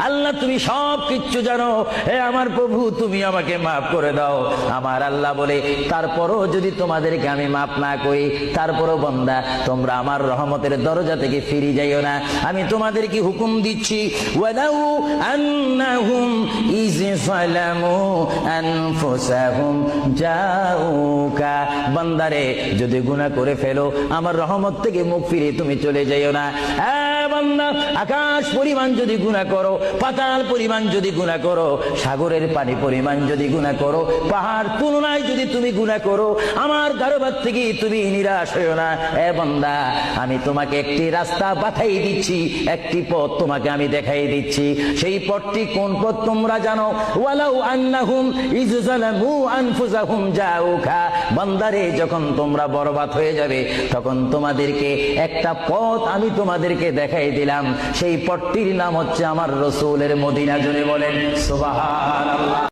আল্লাহ তুমি সব কিচ্ছু জানো, হে আমার প্রভু তুমি আমাকে মাফ করে দাও। আমার আল্লাহ বলে, তারপরও যদি তোমাদেরকে আমি মাফ না করি, তারপরও বান্দা তোমরা আমার রহমতের দরজা থেকে ফিরে যাইও না। আমি তোমাদেরকে হুকুম দিচ্ছি, ওয়ালাউ আন্নাহুম ইয যালামু আনফুসাহুম জাউকা, বান্দারে যদি গুনাহ করে ফেলো আমার রহমত থেকে মুখ ফিরে তুমি চলে যাইও না। বান্দা, আকাশ পরিমাণ যদি গুনাহ করো, পাতাল পরিমাণ যদি গুনাহ করো, সাগরের পানি পরিমাণ যদি গুনাহ করো, পাহাড় তুলনায় যদি তুমি গুনাহ করো, আমার দরবার থেকে তুমি নিরাশ হইও না। বান্দা, আমি তোমাকে একটি রাস্তা পাঠাই দিচ্ছি, একটি পথ তোমাকে আমি দেখাই দিচ্ছি। সেই পথটি কোন পথ তোমরা জানো? ওয়ালাউ আন্নাহুম ইয যালামু আনফুসাহুম জাউকা, বান্দারে যখন তোমরা বরবাদ হয়ে যাবে তখন তোমাদেরকে একটা পথ আমি তোমাদেরকে দেখাই দিলাম। সেই পথটির নাম হচ্ছে আমার রাসূলের মদিনা। জোরে বলেন সুবহানাল্লাহ।